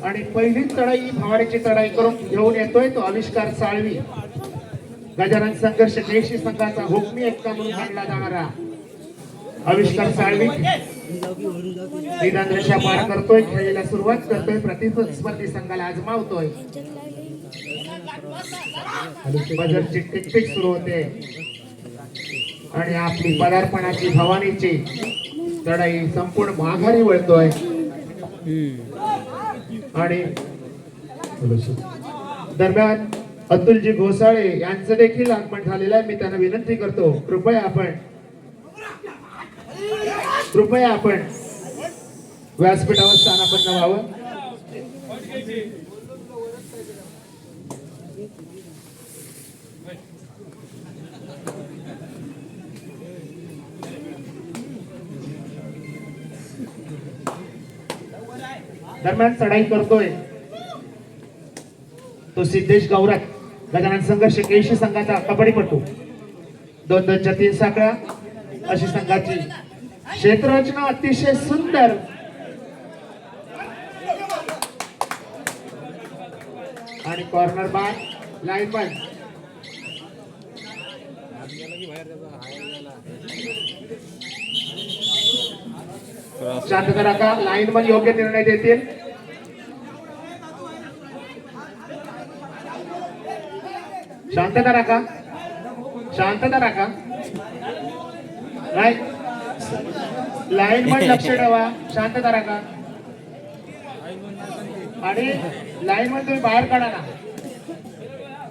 आणि पहिलीच चढाई फवारीची चढाई करून घेऊन येतोय तो आविष्कार साळवी. गजानन संघर्ष केशी संघाचा हुकमी एक्का म्हणून मानला जाणारा आविष्कार साळवी मैदान रेषा पार करतोय, खेळीला सुरुवात करतोय, प्रतिस्पर्धी संघाला आजमावतोय. बजरची टिकटिक सुरू होते आणि आपली पदार्पणाची भवानीची चढाई संपूर्ण माघारी वळतोय. आणि दरम्यान अतुलजी घोसाळे यांचं देखील आगमन झालेलं आहे. मी त्यांना विनंती करतो, कृपया आपण व्यासपीठावर स्थानापन्न व्हावं. दरम्यान चढाई करतोय तो सिद्धेश गौरत, गजानन संघर्ष केशी संघाचा कबड्डीपटू. 2-2च्या 3 साखळ्या अशी संघाची क्षेत्ररचना अतिशय सुंदर. आणि कॉर्नर बार लाईन बंद. शांतता राखा, लाईन मध्ये योग्य निर्णय देतील. शांतता राखा, शांतता राखा. लाईन मध्ये लक्ष ठेवा, शांतता राखा. आणि लाईन मध्ये तुम्ही बाहेर काढा ना.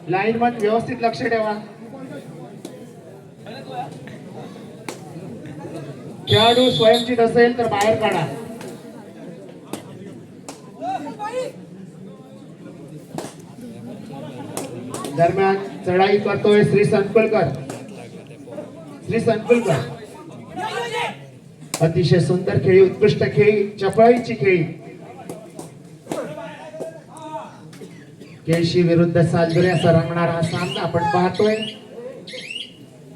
लाईन मध्ये व्यवस्थित लक्ष ठेवा. खेळाडू स्वयंचित असेल तर बाहेर काढा. दरम्यान चढाई करतोय श्री संकुलकर. अतिशय सुंदर खेळी, उत्कृष्ट खेळी, चपळाईची खेळी. केशी विरुद्ध सालगुरे असा रंगणारा हा सामना आपण पाहतोय.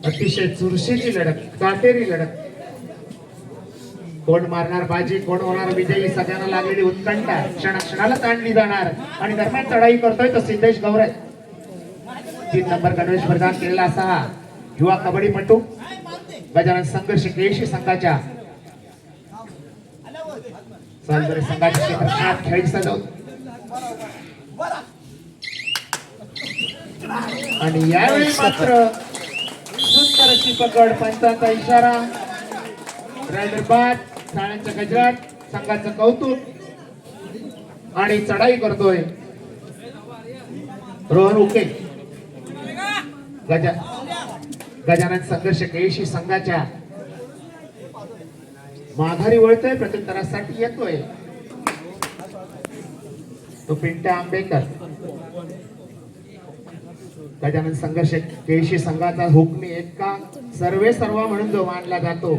अतिशय चुरशीची लढत, काटेरी लढत. कोण मारणार बाजी, कोण होणार विजयी, सगळ्यांना लागलेली उत्कंठा क्षणाला ताणली जाणार. आणि दरम्यान चढाई करतोय तो सिद्धेश गौरत. 3 नंबर गणवेश प्रदान केलेला असा हा युवा कबड्डीपटू गजानन संघर्ष केशी संघाच्या सालगुरे संघाच्या क्षेत्रात खेळी सजवत. आणि यावेळी मात्र सुंदर अशी पकड, पंचांचा इशारा, रायडर बाद, साळ्यांच्या गजरात, संघाचं कौतुक. आणि चढाई करतोय रोहन उके, गजानन संघर्ष केशी संघाच्या माघारी वळतोय, प्रत्युत्तरासाठी येतोय तो पिंट्या आंबेकर. गजानन संघर्ष केशी संघाचा हुकमी एक्का, सर्वे सर्वा म्हणून जो मानला जातो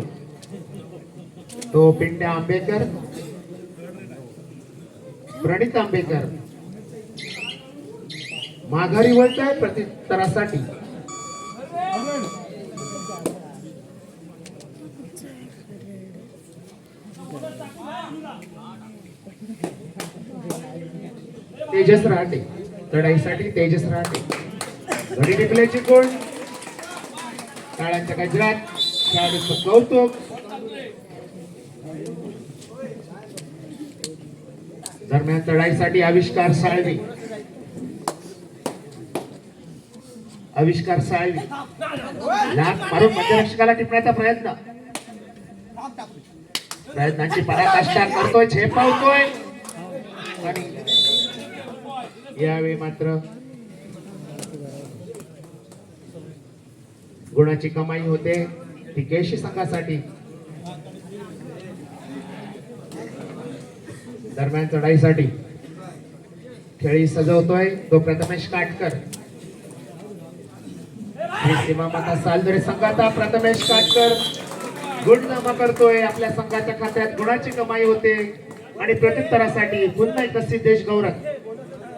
तो पिंट्या आंबेकर, प्रणित आंबेकर माघारी वळतोय प्रत्युत्तरासाठी. तेजस राहते चढाईसाठी, तेजस राहते. घडी टिकल्याची कोण, काळाच्या गजरात, खेळाडूचं कौतुक. दरम्यान चढाईसाठी आविष्कार साळवी. लाभ मारून मध्यरक्षकाला टिपण्याचा प्रयत्नाची पराकाष्ठा करतोय, झेपावतोय. आणि यावेळी मात्र गुणाची कमाई होते ती केशी संघासाठी. दरम्यान चढाईसाठी खेळी सजवतोय तो प्रथमेश काटकर. सीमामाता सालगुरे संघाचा प्रथमेश काटकर गुण जमा करतोय. आपल्या संघाच्या खात्यात गुणाची कमाई होते. आणि प्रत्युत्तरासाठी पुन्हा एकदा सिद्धेश गौरत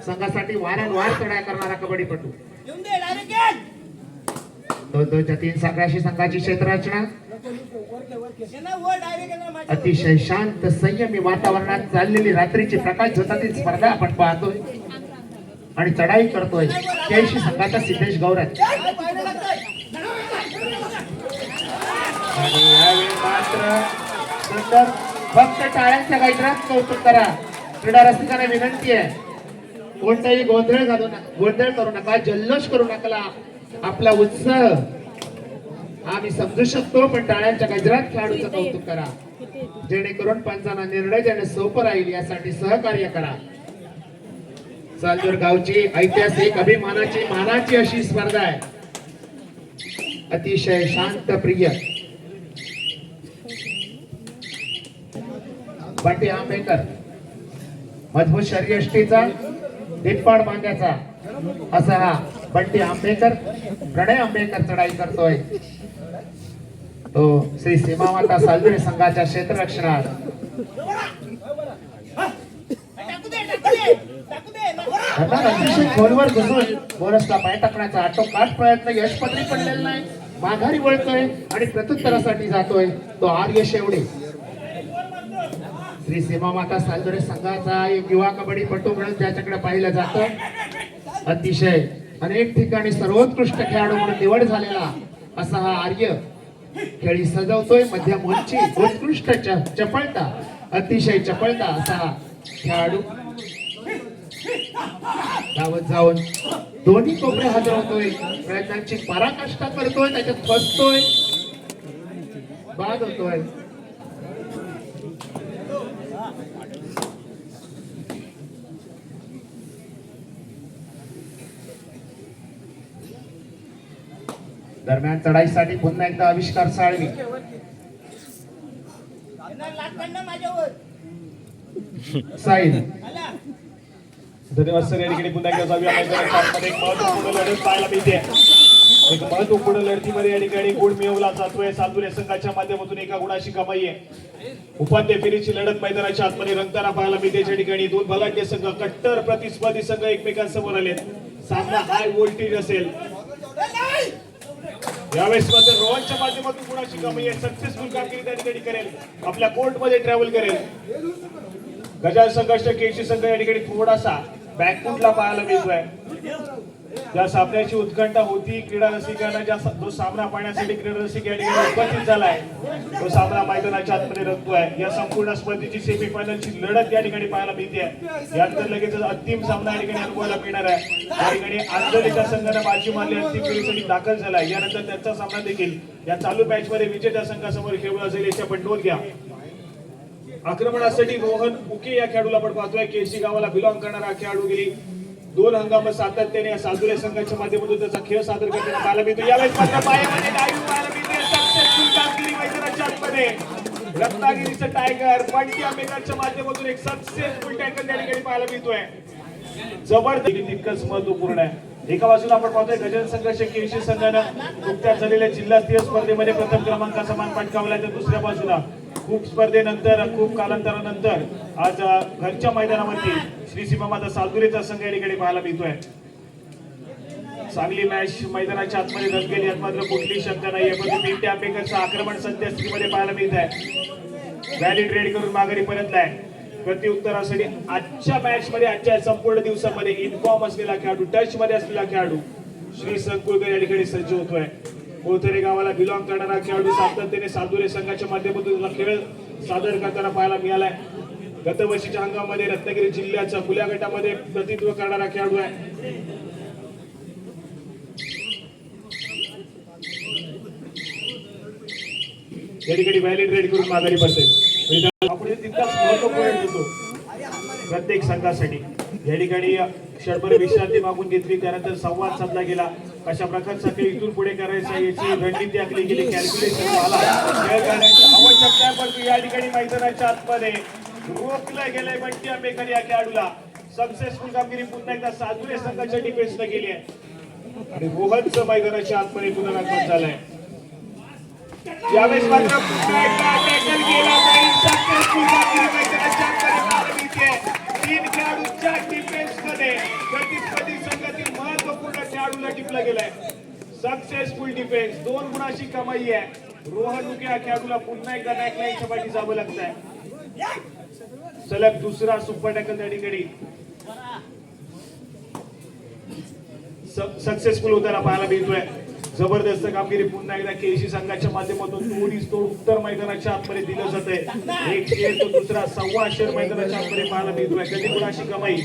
संघासाठी वारंवार चढाई करणारा कबड्डीपटू. दोनच्या 3 साखराशी संघाची क्षेत्ररचना अतिशय शांत संयमी वातावरणात चाललेली रात्रीची प्रकाश झोतातील स्पर्धा आपण पाहतोय आणि चढाई करतोय केळशी संघाचा सिद्धेश गौरव आणि यावेळी मात्र सुंदर फक्त टाळ्यांच्या गजरात कौतुक करा. क्रीडा रसिकांना विनंती आहे कोणताही गोंधळ करू नका, जल्लोष करू नका. आपला उत्साह आम्ही समजू शकतो पण टाळ्यांच्या गजरात खेळाडूचं कौतुक करा जेणेकरून पंचांना निर्णय देणे सोपं राहील यासाठी सहकार्य करा. चालदूर गावची ऐतिहासिक अभिमानाची मानाची अशी स्पर्धा आहे. अतिशय शांत प्रिय बंटी आंबेकर मजबूत शरीरयष्टीचा दिटपाड बांध्याचा असा हा बंटी आंबेकर प्रणय आंबेकर चढाई करतोय. तो श्री सीमामाता सालुरे संघाच्या क्षेत्ररक्षणात अतिशय खोलवर घुसून बोरसला पाय टाकण्याचा आटोकाट प्रयत्न यशपत्री पडलेला नाही. माघारी वळतोय आणि प्रत्युत्तरासाठी जातोय तो आर्य शेवडे. श्री सीमामाता सालुरे संघाचा एक युवा कबड्डीपटू म्हणून त्याच्याकडे पाहिलं जातं. अतिशय अनेक ठिकाणी सर्वोत्कृष्ट खेळाडू म्हणून निवड झालेला असा हा आर्य खेळी सजवतोय. मध्यम उंची उत्कृष्ट चपळता अतिशय चपळता असा हा खेळाडू धावत जाऊन दोन्ही कोपरे हजरवतोय. प्रयत्नांची पराकाष्ठा करतोय, त्याच्यात फसतोय, बाद होतोय. दरम्यान चढाईसाठी पुन्हा एकदा आविष्कार साळवी साहिल धन्यवाद सर. या ठिकाणी पुन्हा एकदा जाऊया मैदानामध्ये एक महत्वपूर्ण लढत पाहायला मिळते. एक महत्वपूर्ण लढतीमध्ये या ठिकाणी गुण मिळवला जातोय. सालुरे संघाच्या माध्यमातून एका गुणाची कमाई आहे. उपांत्य फेरीची लढत मैदानाच्या आतमध्ये रंगताना पाहायला मिळते. या ठिकाणी दोन बलाढ्य संघ कट्टर प्रतिस्पर्धी संघ एकमेकांसमोर आले. सामना हाय व्होल्टेज असेल. यावेळेस मात्र रोहनच्या माध्यमातून गुणाची कमाई आहे. सक्सेसफुल कामगिरी त्या ठिकाणी करेल, आपल्या कोर्टमध्ये ट्रॅव्हल करेल. गजाल संघर्ष केळशी संघ या ठिकाणी थोडासा बॅकफुटला पाहायला मिळतोय. ज्या सामन्याची उत्कंठा होती क्रीडा रसिकांना, जो सामना पाहण्यासाठी क्रीडा रसिक या ठिकाणी उपस्थित झालाय तो सामना मैदानाच्या आतमध्ये रंगतोय. या संपूर्ण स्पर्धेची सेमीफायनलची लढत या ठिकाणी पाहायला मिळते. यानंतर लगेच अंतिम सामना या ठिकाणी अनुभवायला मिळणार आहे. या ठिकाणी आंदोलिका संघाने बाजी मारली, अंतिम फेरीसाठी दाखल झालाय. यानंतर त्यांचा सामना देखील या चालू मॅच मध्ये विजेत्या संघासमोर खेळला जाईल याची आपण नोंद घ्या. आक्रमणासाठी रोहन उके या खेळाडूला आपण पाहतोय. केळशी गावाला बिलॉंग करणारा खेळाडू गेली 2 हंगाम सातत्याने सालुरे संघाच्या माध्यमातून त्याचा खेळ सादर करताना पाहायला मिळतो. यावेळेस मात्र पायामध्ये डावी पाहायला मिळते. सक्सेसफुल कामगिरी मैदानाच्या आतमध्ये रत्नागिरीचं टायगर बंटी आंबेकरच्या माध्यमातून एक सक्सेसफुल टॅकल त्या ठिकाणी पाहायला मिळतोय. जबरदस्त तितकंच महत्वपूर्ण आहे. एका बाजूला आपण पाहतोय गजानन संघर्ष केळशी संघानं नुकत्याच झालेल्या जिल्हास्तरीय स्पर्धेमध्ये प्रथम क्रमांकाचा मान पटकावला. तर दुसऱ्या बाजूला खूप स्पर्धेनंतर खूप कालांतरानंतर आज घरच्या मैदानामध्ये श्री सीमामाता सालुरेचा संघ या ठिकाणी पाहायला मिळतोय. चांगली मॅच मैदानाच्या आतमध्ये रंगेल यात मात्र कुठलीही शंका नाहीये. पण बंटी आंबेकरचं आक्रमण सद्यस्थितीमध्ये पाहायला मिळत आहे. व्हॅलिड रेड करून माघारी परतलाय. प्रत्युत्तरासाठी आजच्या मॅच मध्ये आजच्या संपूर्ण दिवसामध्ये इन्फॉर्म असलेला खेळाडू, टच मध्ये असलेला खेळाडू श्री संकुलकर या ठिकाणी सज्ज होतोय. कोथरे गावाला बिलॉंग करणारा खेळाडू सातत्याने सालुरे संघाच्या माध्यमातून खेळ सादर करताना पाहायला मिळालाय. गत वर्षीच्या हंगामामध्ये रत्नागिरी जिल्ह्याच्या खुल्या गटामध्ये प्रतिनिधित्व करणारा खेळाडू आहे. या ठिकाणी व्हॅलिड रेड करून माघारी पडते. आपण तितकाच महत्वपूर्ण होतो प्रत्येक संघासाठी. या ठिकाणी क्षणभर विश्रांती मागून घेतली, त्यानंतर संवाद साधला गेला. कशा प्रकारचा खेळ इथून पुढे करायचा याची रणनीती आखली गेली. कॅल्क्युलेशन झाला. खेळ करण्याची आवश्यकता आहे, परंतु या ठिकाणी मैदानाच्या आतमध्ये रोखलं गेलंय बंटी आंबेकर या खेळाडूला. सक्सेसफुल कामगिरी पुन्हा एकदा सालुरे संघाच्या डिफेन्सने केली आहे आणि रोहनचं मैदानाच्या आतमध्ये पुनरागमन झालंय. यावेळेस मात्र टॅकल केला जाईल. सक्सेसफुल कामगिरी मैदानाच्या आतमध्ये पाहायला मिळते. 3 खेळाडूंच्या डिफेन्समध्ये प्रतिस्पर्धी संघातील महत्वपूर्ण खेळाडूला टिपला गेलाय. सक्सेसफुल डिफेन्स 2 गुणाची कमाई आहे. रोहन उके या खेळाडूला पुन्हा एकदा बॅकलाईनच्या पाठी जावं लागतंय. सलग दुसरा सुपर टॅकल त्या ठिकाणी सक्सेसफुल होताना पाहायला मिळतोय. जबरदस्त कामगिरी पुन्हा एकदा केसी संघाच्या माध्यमातून तोडीस तोड उत्तर मैदानाच्या आतमध्ये दिलं जातंय. एक शेर तो दुसरा 1.25 शेर मैदानाच्या आतमध्ये पाहायला मिळतोय. कधी गुणाची कमाई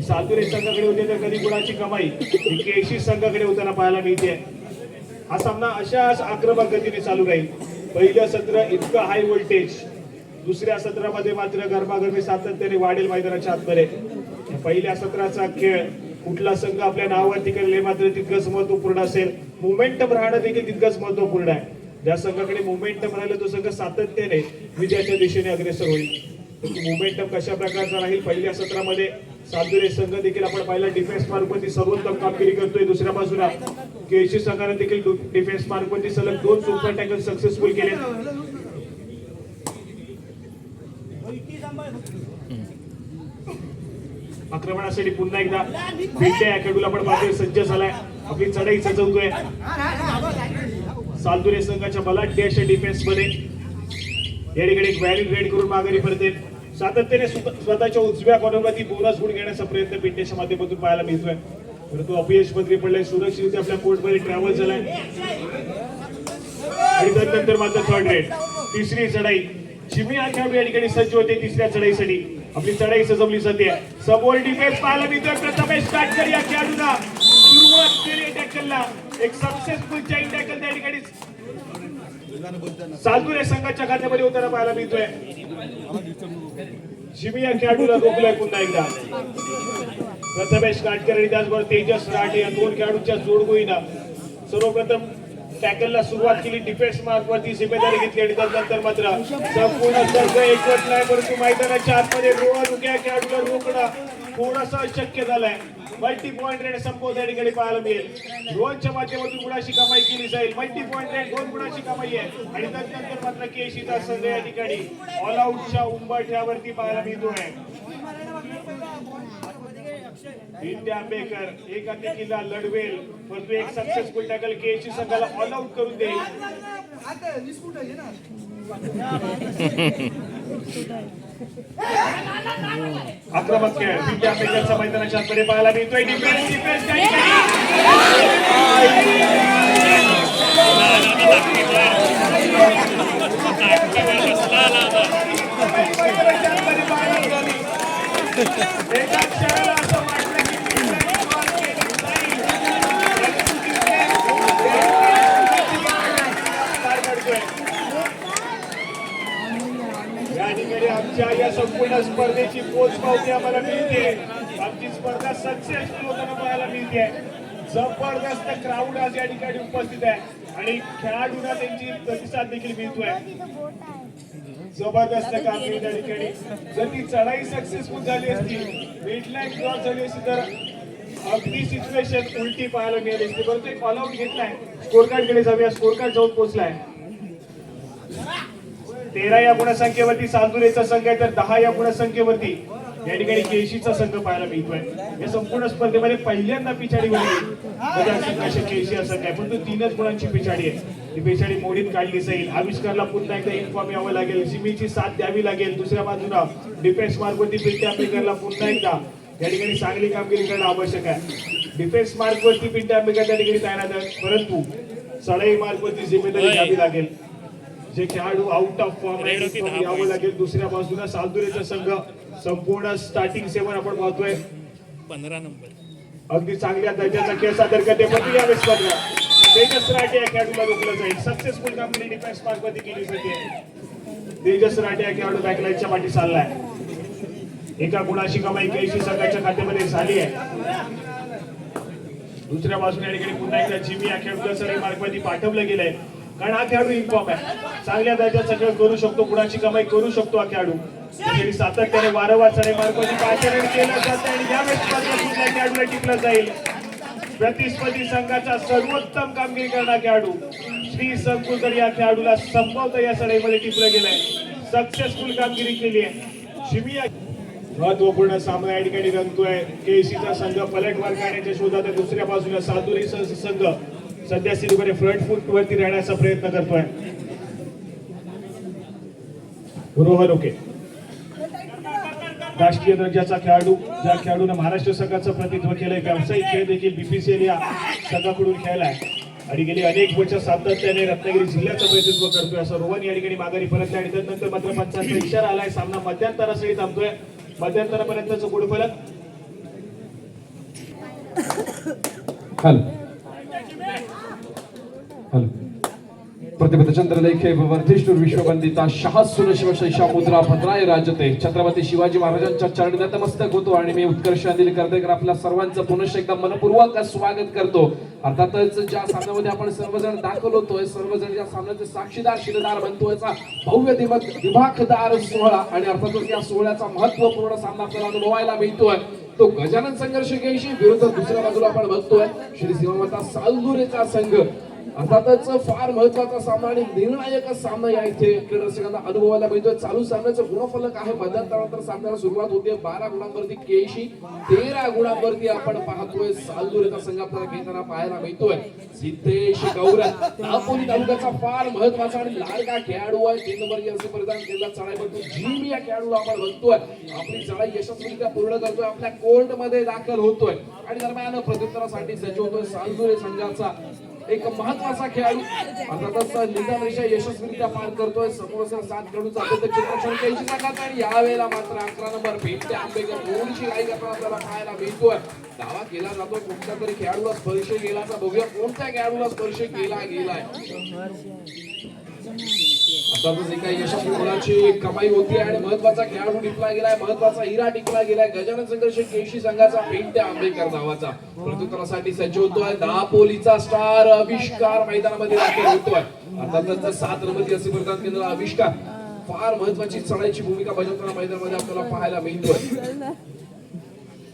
सातुरे संघाकडे होते तर कधी गुणाची कमाई केसी संघाकडे होताना पाहायला मिळते. हा सामना अशाच आक्रमक गतीने चालू राहील. पहिलं सत्र इतकं हाय व्होल्टेज, दुसऱ्या सत्रामध्ये मात्र गरमागरमी सातत्याने वाढेल मैदानाच्या आतमध्ये. पहिल्या सत्राचा खेळ कुठला संघ आपल्या नावावरती करेल मात्र तितकंच महत्वपूर्ण असेल. मोमेंटम राहणं देखील तितकंच महत्वपूर्ण आहे. ज्या संघाकडे मोमेंटम राहिलं तो संघ सातत्याने विजयाच्या दिशेने अग्रेसर होईल. मोमेंटम कशा प्रकारचा राहील पहिल्या सत्रामध्ये सातुरे संघ देखील आपण पाहिला डिफेन्स मार्कवरती सर्वोत्तम कामगिरी करतोय. दुसऱ्या बाजूला केसी संघाने देखील डिफेन्स मार्कवरती सलग 2 सुपर टॅकल सक्सेसफुल केले. आक्रमणासाठी पुन्हा एकदा बिल्टे या खेळाडूला पण पाहतोय सज्ज झालाय. आपली चढाई सजवतोय. सातुरे संघाच्या बलाढ्य अशा डिफेन्स मध्ये या ठिकाणी एक व्हॅलिड रेड करून माघारी पडते. सातत्याने स्वतःच्या उजव्या कॉर्नरवरती बोनस गुण घेण्याचा प्रयत्न बिल्टेच्या माध्यमातून पाहायला मिळतोय. परंतु अपयश पदरी पडलाय. सुरक्षित आपल्या कोर्टमध्ये ट्रॅव्हल झालाय आणि त्यानंतर मात्र थर्ड रेड तिसरी चढाई. चिमी हा खेळाडू या ठिकाणी सज्ज होते तिसऱ्या चढाईसाठी. आपली चढाई सजवली जाते. समोर डिफेन्स पाहायला मिळतोय. प्रथमेश काटकर या खेळाडूला सुरुवात केली टॅकलला. एक सक्सेसफुल चेन टॅकल त्या ठिकाणी सातुरे संघाच्या खात्यामध्ये होताना पाहायला मिळतोय. चिमी या खेळाडूला रोखलाय पुन्हा एकदा. प्रथमेश काटकर आणि त्याचबरोबर तेजस राठे या 2 खेळाडूंच्या जोडगोळीनं सर्वप्रथम टॅकलला सुरुवात केली. डिफेन्स मार्कवरती जिम्मेदारी घेतली आणि त्यानंतर मात्र संपूर्ण संघ एकवट नाही. परंतु मैदानाच्या आतमध्ये रोहन उके खेळाडूला रोखणं थोडंसं अशक्य झालंय. मल्टी पॉइंट रेड संपवत या ठिकाणी पाहायला मिळेल. रोहनच्या माध्यमातून गुणाची कमाई केली जाईल. मल्टी पॉइंट रेड 2 गुणाची कमाई आहे आणि त्यानंतर मात्र केशीचा संघ या ठिकाणी ऑल आउटच्या उंबरठ्यावरती पाहायला मिळतोय. बिल्टे आंबेकर एक अतिकिला लढवेल परंतु एक सक्सेसफुल टॅकल केसी संघाला ऑल आउट करून देईल. आक्रमक खेळ बिल्टे आंबेकरचा मैदानाच्या आतमध्ये पाहायला मिळतोय. डिफेन्स आमच्या या संपूर्ण स्पर्धेची पोचपावती आम्हाला मिळते. आमची स्पर्धा सक्सेसफुल होताना पाहायला मिळते. जबरदस्त क्राऊड आज या ठिकाणी उपस्थित आहे आणि खेळाडूंना त्यांची प्रतिसाद देखील मिळतोय. जबरदस्त कामगिरी त्या ठिकाणी. जर ती चढाई सक्सेसफुल झाली असती, मिडलाईन क्रॉस झाली असती तर अगदी सिच्युएशन उलटी पाहायला मिळाली असती. परंतु एक ऑल आउट घेतलाय. स्कोर कार्ड कडे जाऊया. स्कोर कार्ड जाऊन पोहोचलाय. 13 या गुणसंख्येवरती सातुरेचा संघ आहे तर 10 या गुणसंख्येवरती या ठिकाणी केशीचा संघ पाहायला मिळतोय. या संपूर्ण स्पर्धेमध्ये पहिल्यांदा पिछाडी संघाच्या केशी हा संघ आहे पण तो 3च गुणांची पिछाडी आहे. ती पिछाडी मोडीत काढली जाईल. आविष्कारला पुन्हा एकदा इन्फॉर्म यावं लागेल. सिमीची साथ द्यावी लागेल. दुसऱ्या बाजूला डिफेन्स मार्कवरती बिल्टे आंबेकरला पुन्हा एकदा या ठिकाणी चांगली कामगिरी करणं आवश्यक आहे. डिफेन्स मार्कवरती बिल्टे आंबेकर त्या ठिकाणी तैनात आहे परंतु चढाई मार्कवरती जिम्मेदारी घ्यावी लागेल. जे खेळाडू आउट ऑफ फॉर्म यावं लागेल. दुसऱ्या बाजूला सातुरेचा संघ संपूर्ण स्टार्टिंग 7 आपण पाहतोय. 15 नंबर अगदी चांगल्या दर्जाचा खेळ सादर करते पण यावेळेस स्पर्धा तेजस राठे या खेळाडूला रोखलं जाईल. सक्सेसफुल कामगिरी डिफेन्स मार्कवरती केली जाते. तेजस राठे या खेळाडू बॅकलाईनच्या पाठी चाललाय. एका गुणाची कमाई केसी संघाच्या खात्यामध्ये झाली आहे. दुसऱ्या बाजूने या ठिकाणी पुन्हा एकदा जिमी या खेळाडूला सरळ मार्कवरती पाठवलं गेलंय कारण हा खेळाडू इन्फॉर्म आहे. चांगल्या दर्जाचा खेळ करू शकतो. गुणाची कमाई करू शकतो हा खेळाडू. सातत्याने वारंवार चढाई मार्कवरती पाचारण केलं जातं आणि यावेळेस स्पर्धा खेळाडूला टिकलं जाईल. प्रतिस्पर्धी संघाचा सर्वोत्तम कामगिरी करणारा खेळाडू श्री संकुलकर या खेळाडूला संपवता या चढाईमध्ये टिकलं गेलाय. सक्सेसफुल कामगिरी केली आहे. शिमी महत्वपूर्ण सामना या ठिकाणी रंगतोय. केसीचा संघ पलटवार करण्याच्या शोधात. दुसऱ्या बाजूला सातुरी संघ सध्या सिद्धूकडे फ्रंट फूट वरती राहण्याचा प्रयत्न करतोय रोहन ओके. राष्ट्रीय दर्जाचा खेळाडू, ज्या खेळाडूने महाराष्ट्र संघाचं प्रतिनिधित्व केलंय. व्यावसायिक खेळ देखील बीपीसीएल या संघाकडून खेळलाय आणि गेली अनेक वर्ष सातत्याने रत्नागिरी जिल्ह्याचं प्रतिनिधित्व करतोय. असं रोहन या ठिकाणी माघारी परतले आणि त्यानंतर मात्र पंचांचा इशारा आलाय. सामना मध्यंतरासाठी थांबतोय. मध्यंतरापर्यंतचं गुडफलक. प्रतिपद चंद्रलेखे वर्धिष्ठुर विश्ववंदिता शाहसून शिवशैषा मुद्रा भद्राय राजते. छत्रपती शिवाजी महाराजांच्या चरणी नतमस्तक होतो आणि मी उत्कर्ष अनिल करदेकर आपल्या सर्वांचं पुनश्च एकदा मनपूर्वक स्वागत करतो. अर्थातच ज्या सामन्यामध्ये आपण सर्वजण दाखल होतोय, सर्वजण ज्या सामन्याचे साक्षीदार शिलेदार बनतोय, भव्य दिमाखदार सोहळा आणि अर्थातच या सोहळ्याचा महत्वपूर्ण सामना आपल्याला अनुभवायला मिळतोय. तो गजानन संघर्ष केशी विरुद्ध दुसऱ्या बाजूला आपण बघतोय श्री सीमामाता सालदुरेचा संघ. अर्थातच फार महत्वाचा सामना आणि निर्णायक सामना या इथे क्रीडरसिकांना अनुभवायला मिळतोय. चालू सामन्याचं गुणफलक आहे. मध्यंतरानंतर सामन्याला सुरुवात होते 12 गुणांवरती केशी, 13 गुणांवरती आपण पाहतोय सालदुरेचा संघ आपल्याला खेळताना पाहायला मिळतोय. सिद्धेश गौरव दापोली तालुक्याचा फार महत्वाचा आणि लाडका खेळाडू आहे. 3 नंबर जर्सी परिधान केलेला चढाईपटू जिम या खेळाडूला आपण बघतोय. आपली चढाई यशस्वीरित्या पूर्ण करतोय, आपल्या कोर्ट मध्ये दाखल होतोय आणि दरम्यान प्रत्युत्तरासाठी सज्ज होतोय सालदुरे संघाचा एक महत्वाचा खेळाडू. अर्थातच निदान रेषा यशस्वीरित्या पार करतोय. समोर 7 खेळाडूचा अभ्यास चित्रक्षण केशी संघाचा आणि यावेळेला मात्र 11 नंबर पेंटे आंबेकर थोडीशी लाईक आपल्याला पाहायला मिळतोय. दावा केला जातोय कोणत्या तरी खेळाडूला स्पर्श केलाचा. बघूया कोणत्या खेळाडूला स्पर्श गेलाय. अर्थातच एका यशस्वी मुलाची कमाई होती आणि महत्वाचा खेळाडू टिकला गेलाय, महत्वाचा हिरा टिकला गेलाय. गजानन संघर्ष केशी संघाचा पेंटे आंबेकर नावाचा प्रत्युत्तरासाठी सज्ज होतोय. दापोलीचा स्टार आविष्कार मैदानामध्ये दाखल होतोय. अर्थातच 7 नंबर असे प्रदान केलेला आविष्कार फार महत्वाची चढाईची भूमिका बजावताना मैदानामध्ये आपल्याला पाहायला मिळतोय.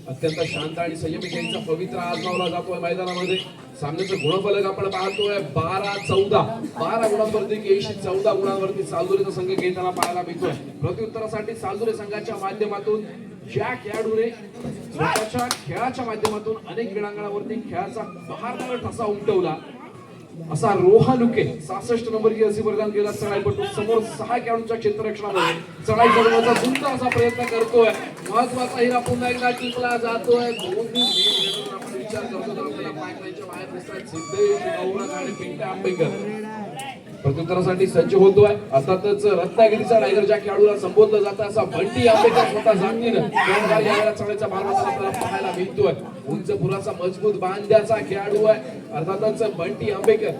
अत्यंत शांत आणि संयमी खेळीचा पवित्र आजमावला जातोय मैदानामध्ये. सामन्याचं गुणफलक आपण पाहतोय 12-14. 12 गुणांवरती केशी, 14 गुणांवरती सालदुरेचा संघ खेळताना पाहायला मिळतोय. प्रत्युत्तरासाठी सालदुरे संघाच्या माध्यमातून ज्या खेळाडूने स्वतःच्या खेळाच्या माध्यमातून अनेक क्रीडांगणावरती खेळाचा बहारदार ठसा उमटवला असा रोहनुके 66 नंबर जर्सी परिधान केला चढाईपटू समोर 6 खेळाडूंच्या क्षेत्ररक्षणामध्ये चढाई चढवण्याचा सुंदर असा प्रयत्न करतोय. महत्वाचा हिरा पुन्हा एकदा टिकला जातोय. दोन्ही आपण विचार करतो तर आपल्याला पायथ्याच्या बाहेर दिसतात सिद्धेश गौरव आणि पिंटे आंबेकर. प्रत्युत्तरासाठी सज्ज होतोय. अर्थातच रत्नागिरीचा टायगर ज्या खेळाडूला संबोधलं जातं असा बंटी आंबेकर स्वतः जातीनं यावेळेला चढाईचा भार आपल्याला पाहायला मिळतोय. उंच पुराचा मजबूत बांध्याचा खेळाडू आहे अर्थातच बंटी आंबेकर.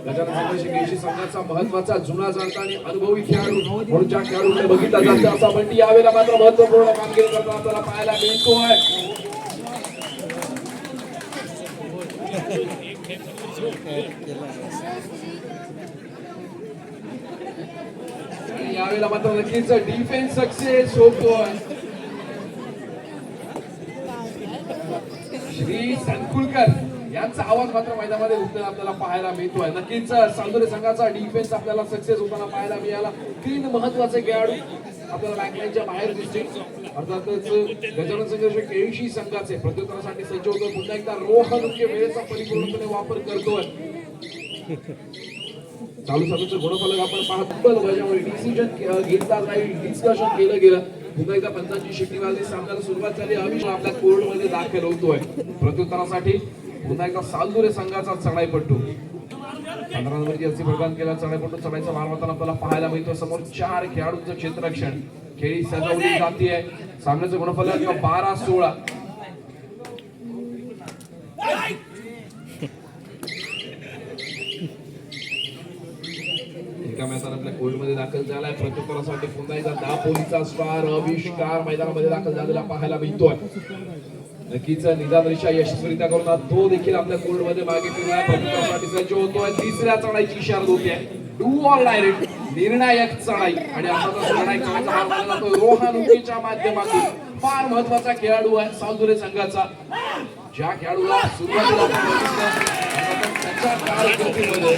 गजानन संघर्ष केशी संघाचा महत्वाचा जुना जाणता आणि अनुभवी खेळाडू म्हणून ज्या खेळाडूने बघितला जातो असा बंटी यावेळेला मात्र महत्वपूर्ण कामगिरी करताना आपल्याला पाहायला मिळतोय. यावेळेला मात्र नक्कीच डिफेन्स सक्सेस होतोय. श्री संकुलकर यांचा आवाज मात्र मैदानामध्ये उठलेला आपल्याला पाहायला मिळतोय. नक्कीच सालदुरे संघाचा डिफेन्स आपल्याला सक्सेस होताना पाहायला मिळाला. 3 महत्वाचे खेळाडू आपल्याला बॅकलाईनच्या बाहेर दिसतील. अर्थातच गजानन संघर्ष केळशी संघाचे प्रत्युत्तरासाठी सज्ज होतोय. पुन्हा एकदा रोहनुके वेळेचा परिपूर्णपणे वापर करतोय. चालू सामन्याचं गुणफलक आपण पाहतो बजावणी डिसिजन घेतला जाईल, डिस्कशन केलं गेलं. पुन्हा एकदा पंचांची शिट्टी वाजली. सामन्याला सुरुवात झाली. अविष आपल्या कोर्ट मध्ये दाखल होतोय. प्रत्युत्तरासाठी पुन्हा एकदा सालदुरे संघाचा चढाईपट्टू 15 नंबर जर्सी प्रदान केला चढाईपट्टू चढाईचा मार होताना आपल्याला पाहायला मिळतो. समोर 4 खेळाडूंचं क्षेत्ररक्षण खेळी सजवली जाते. सामन्याचं गुणफलक 12-16. एका मैदानात आपल्या कोर्ट मध्ये दाखल झालाय. प्रत्युत्तरासाठी पुन्हा एकदा दापोलीचा स्टार आविष्कार मैदानामध्ये दाखल झालेला पाहायला मिळतोय. नक्कीच निदान रेषा यशस्वीरित्या करून तो देखील आपल्या कोर्ट मध्ये मागे फिरलाय. प्रत्युत्तरासाठी सज्ज होतोय. तिसऱ्या चढाईची इशारा होते. डू ऑर डायरेक्ट निर्णायक चढाई आणि आता चढाई करायचा भाग मानला जातो रोहनुकेच्या माध्यमातून. फार महत्वाचा खेळाडू आहे सालदुरे संघाचा. ज्या खेळाडूला सुरुवातीला त्याच्या कारकिर्दीमध्ये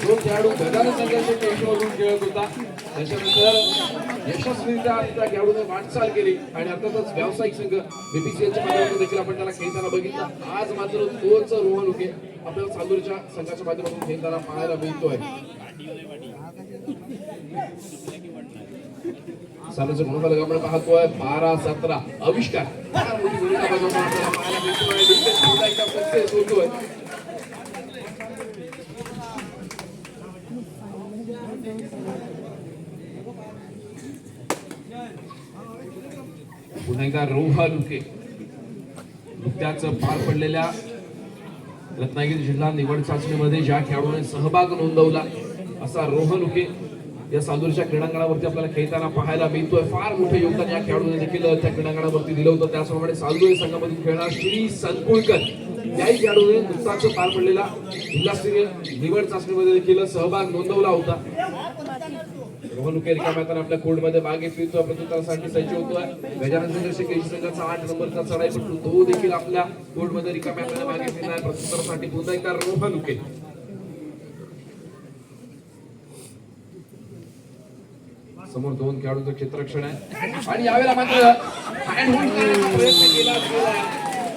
जो खेळाडू गजानन संघर्ष केशमधून खेळत होता त्याच्यानंतर यशस्वीरित्या त्या खेळाडूने वाटचाल केली आणि अर्थातच व्यावसायिक संघ बीपीसीएलच्या माध्यमातून देखील आपण त्याला खेळताना बघितलं. आज मात्र तोच रोहन उके आपल्याला चांदूरच्या संघाच्या माध्यमातून खेळताना पाहायला मिळतोय. सामन्याचं गुणफलक आपण पाहतोय 12-17. आविष्कार फार मोठी भूमिका बजावताना आपल्याला पाहायला मिळतोय. डिफेन्स पुन्हा एकदा सक्सेस होतोय. पुन्हा एकदा रोहन उके नुकत्याच पार पडलेल्या रत्नागिरी जिल्हा निवड चाचणीमध्ये ज्या खेळाडूने सहभाग नोंदवला असा रोहन उके या सालूरच्या क्रीडांगणावरती आपल्याला खेळताना पाहायला मिळतोय. फार मोठे योगदान या खेळाडूने देखील त्या क्रीडांगणावरती दिलं होतं. त्याचप्रमाणे सालूर संघामधून खेळणारा श्री संकुळकर याही खेळाडूने नुकताच पार पडलेला जिल्हास्तरीय निवड चाचणीमध्ये देखील सहभाग नोंदवला होता. रोहन उके रिकाम्या आपल्या कोर्टमध्ये मागे फिरतोय, प्रत्युत्तरासाठी सज्ज होतोय. गजानन संघर्ष केशी संघाचा 8 नंबरचा चढाईपटू तो देखील आपल्या कोर्टमध्ये रिकाम्या मागे फिरणार. प्रत्युत्तरासाठी पुन्हा एकदा रोहन उके. समोर 2 खेळाडूंचं क्षेत्ररक्षण आहे आणि यावेळेला मात्र हँड होल्ड करण्याचा प्रयत्न केला गेला.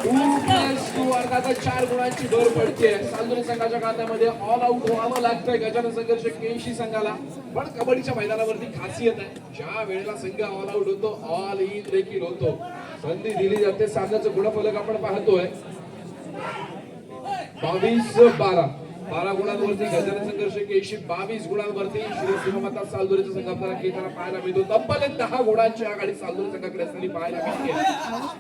2+2 अर्थात 4 गुणांची भर पडते. सालुरी संघाच्या खात्यामध्ये ऑल आउट व्हावं लागतंय गजानन संघर्ष केशी संघाला. पण कबड्डीच्या मैदानावरती खासियत आहे, ज्या वेळेला संघ ऑल आउट होतो ऑल इन देखील होतो. संधी दिली जाते. सामन्याचं गुणफलक आपण पाहतोय 22-12. 12 गुणांवरती गजानन संघर्ष केशी, 22 गुणांवरती श्री सिंहमाता सालदुरीचा संघ आपल्याला खेळताना पाहायला मिळतो. तब्बल 10 गुणांची आघाडी सालदुरी संघाकडे असताना पाहायला मिळते.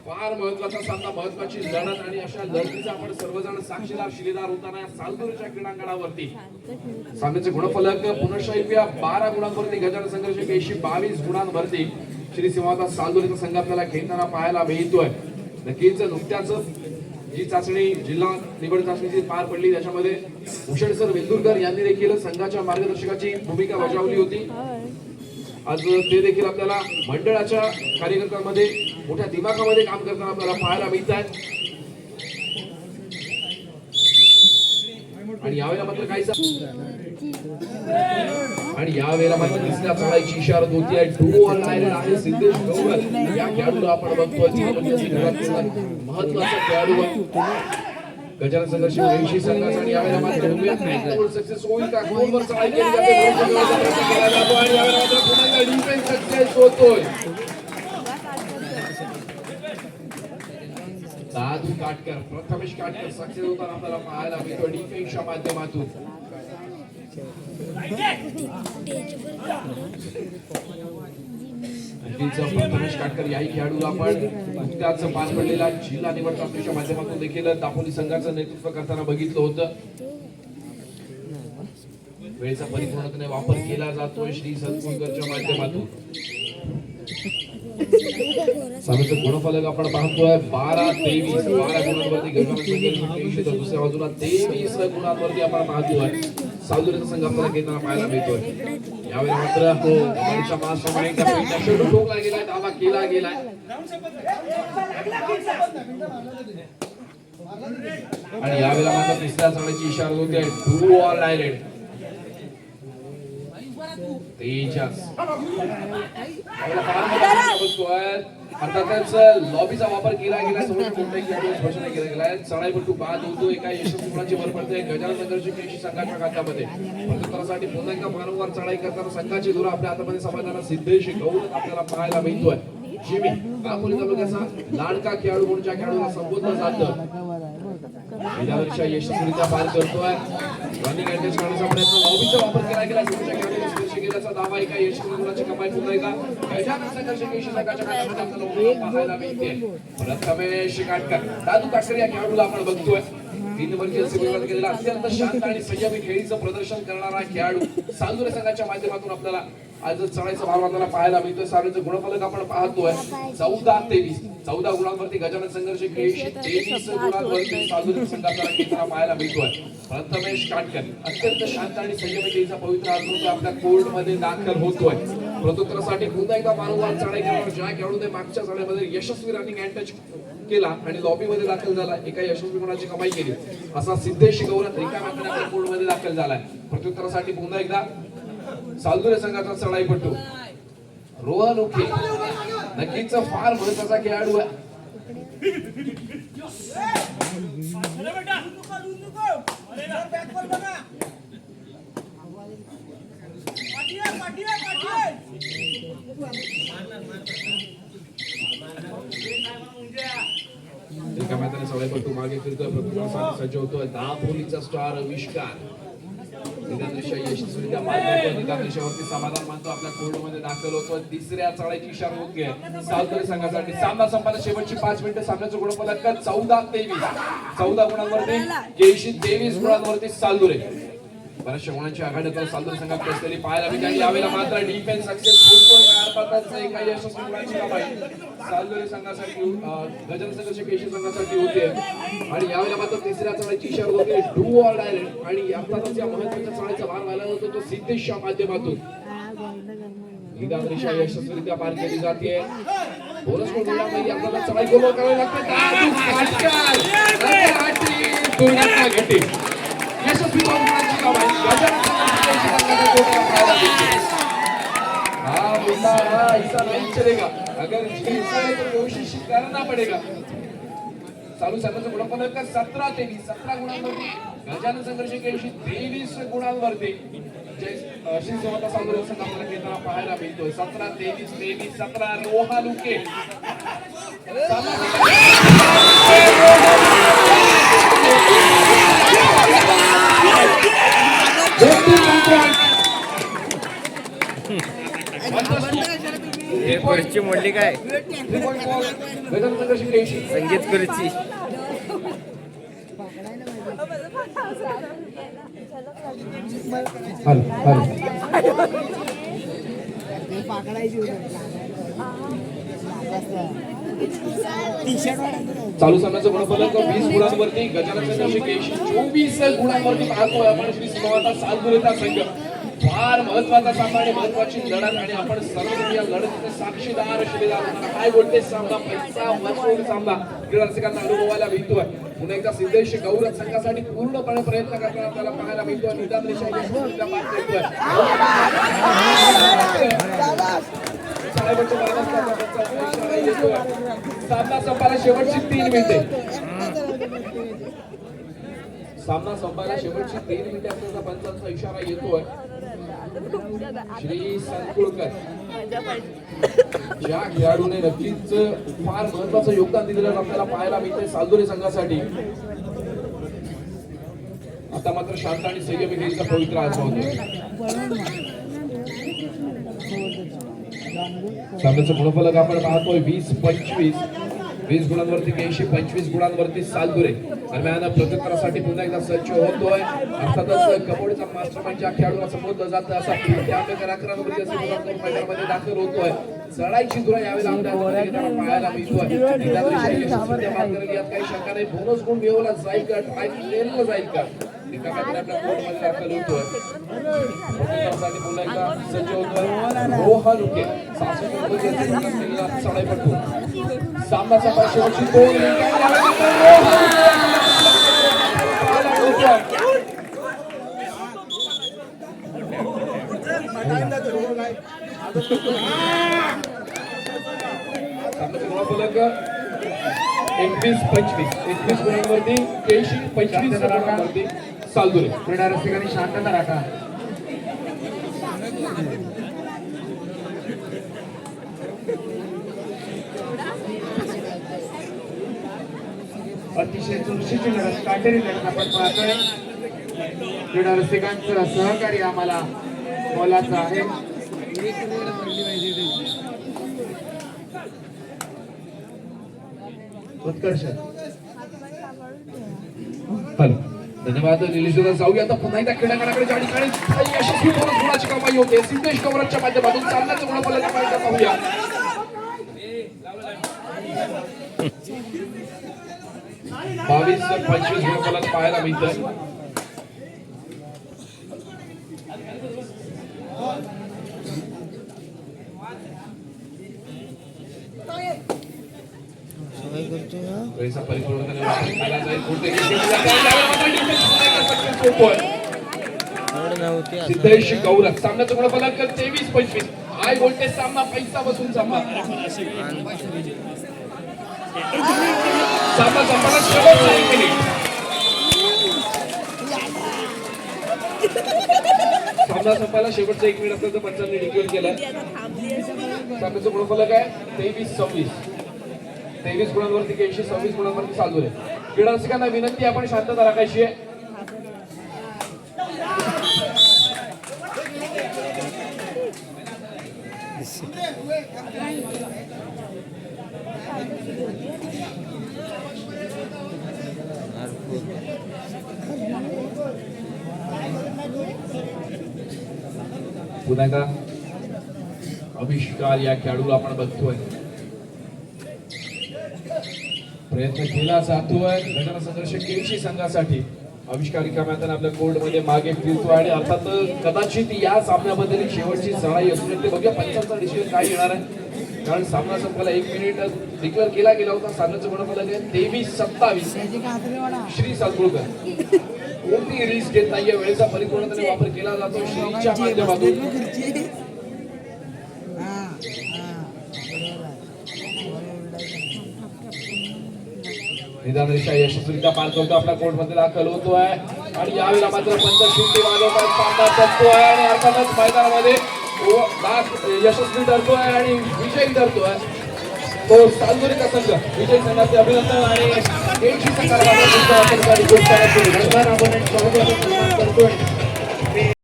फार महत्वाचा सामना, महत्वाची लढत आणि अशा लढतीचा आपण सर्वजण साक्षीदार शिलेदार होताना या सालदुरीच्या क्रीडांगणावरती. सामन्याचे गुणफलक पुनश्च 12 गुणांवरती गजानन संघर्ष केशी, 22 गुणांवरती श्री सिंहमाता सालदुरीचा संघ आपल्याला खेळताना पाहायला मिळतोय. नक्कीच नुकत्याच जी चाचणी जिल्हा निवड चाचणी पार पडली त्याच्यामध्ये भूषण सर वेंदुरकर यांनी देखील संघाच्या मार्गदर्शकाची भूमिका बजावली होती. आज ते देखील आपल्याला मंडळाच्या कार्यकर्त्यांमध्ये मोठ्या दिमागामध्ये काम करताना आपल्याला पाहायला मिळत आहे. आणि यावेळेला मात्र काही तिसऱ्या चढाईची इशारा होती आहे. डू ऑर डाय आहे सिद्धेश गौरव या खेळाडूला आपण बघतोय. महत्वाचा खेळाडू गजानन संघर्ष केशी संघाचा. आणि यावेळेला मात्र सक्सेस होईल का? गोलवर चढाई केली जाते आणि यावेळेला मात्र पुन्हा डिफेन्स सक्सेस होतोय. दादू काटकर, प्रथमेश काटकर सक्सेस होताना आपल्याला पाहायला मिळतो डिफेन्सच्या माध्यमातून. प्रथमेश काटकर याही खेळाडूला आपण नुकत्याच पार पडलेला जिल्हा निवड चाचणीच्या माध्यमातून देखील दापोली संघाचं नेतृत्व करताना बघितलं होतं. वेळेचा परिपूर्णपणे वापर केला जातोय श्री संकुळकरच्या माध्यमातून. सामन्याचं गुणफलक आपण पाहतोय 12-23. 12 गुणांवरती गजानन संघर्ष केशी, तर दुसऱ्या बाजूला 23 गुणांवरती आपण पाहतोय सालदुरीचा संघ आपल्याला खेळताना पाहायला मिळतोय. यावेळी मात्र कबड्डीच्या महासंघाने ठोकला गेलाय, दावा केला गेलाय. आणि यावेळेला मात्र तिसऱ्या चढाईची इशारा होते do or die red. Tejas अर्थातच लॉबीचा वापर केला गेला. स्पष्ट केला गेलाय. चढाईपटू बाद होतो. एका यशस्वी गुणाची भर पडते गजानन संघर्ष केशी संघाच्या खात्यामध्ये. प्रत्युत्तरासाठी पुन्हा एकदा वारंवार चढाई करताना संघाची धुरा आपल्या हातामध्ये समाधान सिद्धेश गौरव आपल्याला पाहायला मिळतोय. जिमी दापोली तालुक्याचा लाडका खेळाडू म्हणून ज्या खेळाडूला संबोधलं जातं गेल्या वर्षी यशस्वीरित्या पार करतोय. रनिंग अटॅच करण्याचा प्रयत्न, लॉबीचा वापर केला गेला. खेळाडूला स्पर्श केल्याचा दावा एका यशस्वी गुणाची कमाई पुन्हा एकदा गजानन संघर्ष केशी संघाच्या खात्यामध्ये पाहायला मिळते. प्रथमेश काटकर, दादू काटकर या खेळाडूला आपण बघतोय. 3 नंबरची सेवेवर केलेला अत्यंत शांत आणि संयमी खेळीचं प्रदर्शन करणारा खेळाडू सालदुरी संघाच्या माध्यमातून आपल्याला आज चढाईचा भार वाजताना पाहायला मिळतोय. सामन्याचं गुणफलक आपण पाहतोय 14-23. 14 गुणांवरती गजानन संघर्ष केशी, 23 गुणांवरती सालदुरी संघाचा खेळताना पाहायला मिळतोय. प्रथमेश काटकर अत्यंत शांत आणि संयमी खेळीचा पवित्र आत्मा आपल्या कोर्टमध्ये दाखल होतोय. प्रत्युत्तरासाठी पुन्हा एकदा वारंवार चढाई करणार ज्या खेळाडूने मागच्या चढाईमध्ये यशस्वी रनिंग अँड टच केला आणि लॉबी मध्ये दाखल झाला, एका यशस्वी गुणाची कमाई केली असा सिद्धेश गौरव रिकाम्या कोर्ट मध्ये दाखल झालाय. प्रत्युत्तरासाठी पुन्हा एकदा सालदुरे संघाचा चढाईपटू रोहन उके नक्कीच फार महत्वाचा खेळाडू आहे. एका मैदानात चढाईपटू मागे फिरतोय, प्रत्युत्तरासाठी सज्ज होतोय. दापोलीचा स्टार आविष्कार निदानदृश्य यशस्वीरित्या पार करतो. निदानदृश्यावरती समाधान मानतो, आपल्या कोर्टमध्ये दाखल होतो. तिसऱ्या चढाईची इशारा होत आहे सालदुरे संघासाठी. सामना संपायला शेवटची 5 मिनिटं. सामन्याचं गुणफलक 14-23. 14 गुणांवरती केशी, 23 गुणांवरती सालदुरे. बऱ्याचशा गुणांची आघाडीतून सालदुरे संघात कसलेली पाहायला मिळाली. यावेळेला मात्र डिफेन्स सक्सेसफुल एका यशस्वी गुणाची कमाई सालदुरे संघासाठी गजानन संघर्ष केशी संघासाठी होते. आणि यावेळेला मात्र तिसऱ्या चढाईची इशारा होते डू ऑर डायरेक्ट. आणि अर्थातच या महत्त्वाच्या चढाईचा भार व्हायला होतो तो सिद्धेशच्या माध्यमातून. निदानदृश्य यशस्वीरित्या पार केली जाते. बोनस गुण मिळाला आपल्याला चढाई गोल करावी लागते. दुर्घटना घडली. यशस्वी गुणाची कमाई गजानन संघर्ष संघाच्या कोर्टाला पाहायला मिळते. हाँ मुन्ना, हाँ ऐसा नहीं चलेगा. अगर ऐसा है तो कोशिश करना पड़ेगा. चालू सामन्याचं गुणफलक 17-23. 17 गुणांवरती गजानन संघर्ष केशी, 23 गुणांवरती शिवसेना सालदुरे संघ आपल्याला खेळताना पाहायला मिळतोय. 17-23, 23, 17 रोहन उके. खुर्ची मोडली काय? गजानन संघर्ष केशी संगीत खुर्ची. चालू सामन्याचं गुणफलक 20 गुणांवरती गजानन संघर्ष केशी, 24 गुणांवरती पाहतोय आपण श्री सिंहवाता सालदुरेचा संघ. फार महत्वाचा सामना आणि महत्वाची लढत आणि आपण सर्व या लढतीचे साक्षीदार शिलेदार. हाय व्होल्टेज सामना, पैसा वसूल सामना क्रीडा रसिकांना अनुभवायला मिळतोय. पुन्हा एकदा सिद्धेश गौरव संघासाठी पूर्णपणे प्रयत्न करताना आपल्याला पाहायला मिळतोय. निदानदृश्य यशस्वीरित्या पार करतोय. सामना संपायला शेवटची 3 मिनिटे. सामना संपायला शेवटची 3 मिनिटे असल्याचा पंचांचा इशारा येतोय. श्री संकुळकर ज्या खेळाडूने नक्कीच फार महत्वाचं योगदान दिलेलं आपल्याला पाहायला मिळतंय सालदुरे संघासाठी. आता मात्र शांत आणि संयमी खेळीचा पवित्र आजमा होतोय. सामन्याचं गुणफलक आपण पाहतोय 20-25. 20 गुणांवरती केशी, 25 गुणांवरती सालदुरे. दरम्यान प्रत्युत्तरासाठी पुन्हा एकदा सज्ज होतोय. अर्थातच कबड्डीचा मास्टरमाइंड ज्या खेळाडूला समजलं जातं असा मैदानामध्ये दाखल होतोय. चढाईची धुरा यावेळेला आपल्याला पाहायला मिळतोय. यात काही शंका नाही. बोनस गुण मिळवला जाईल का, ट्राय केलं जाईल का, एका आपल्या कोर्टमध्ये दाखल होतोय. प्रत्युत्तरासाठी पुन्हा एकदा सज्ज होतोय रोहन उके. 66 चढाईपटू. सामनाचा शेवटची 2 गुणफलक 21-25. 21 गुणांवरती केशी, 25 गुणांवरती सालदुरे. क्रीडा रसिकांनी शांतता राखा. अतिशय चुरशीची लढत, काटेरी लढत आपण पाहतोय. क्रीडा रसिकांचं सहकार्य आम्हाला मोलाचं आहे. उत्कर्ष धन्यवाद निलेश दादा. जाऊया आता पुन्हा एकदा क्रीडांगणाकडे ज्या ठिकाणी यशस्वी बोनस गुणाची कमाई होते सिद्धेश गौरवच्या माध्यमातून सामन्याचं गुणफलक आपण एकदा पाहूया. 22-25 गुणफलक पाहायला मिळतं. वेळेचा परिपूर्णपणे वापर केला जाईल. कोणते केशी जाते आणि त्यावर मात्र defense पुन्हा एकदा success होतोय. सिद्धेश गौरव सामन्याचा गुणफलक 23-25. हाय व्होल्टेज सामना, पैसा बसून सामना. सामना संपला शेवटचा 1 मिनिट. सामना संपायला शेवटचा 1 मिनिट असल्याचं पंचांनी डिक्लेअर केलं. सामन्याचं गुणफलक आहे 23-26. 23 गुणांवरती केशी, 26 गुणांवरती सालुरे. क्रीडा रसिकांना विनंती, आपण शांतता राखायची आहे. पुन्हा एकदा आविष्कार या खेळाडूला आपण बघतोय, प्रयत्न केला जातोय. गजानन संघर्ष केळशी संघासाठी आविष्कार रिकाम्या आपल्या कोर्ट मध्ये मागे फिरतोय आणि अर्थात कदाचित या सामन्याबद्दल शेवटची लढाई असू शकते. बघूया पंचांचा डिसिजन काय येणार आहे, कारण सामना संपला 1 मिनिट डिक्लेअर केला गेला होता. सामन्याचं गुणफलक आहे 23-27. श्री सालकुळकर कोणती रिस्क घेत नाहीये, वेळेचा परिपूर्णपणे वापर केला जातो श्रीच्या माध्यमातून. निदान रेषा यशस्वीरित्या पार करतो, आपल्या कोर्ट मध्ये दाखल होतोय आणि यावेळेला मात्र पंच शिंदे वाजवतात. सामना संपतोय आणि अर्थातच मैदानामध्ये यशस्वी ठरतोय आणि विजयी ठरतोय तो सालुरीचा संघ. विजयी संघाचे अभिनंदन आणि केळशी संघाला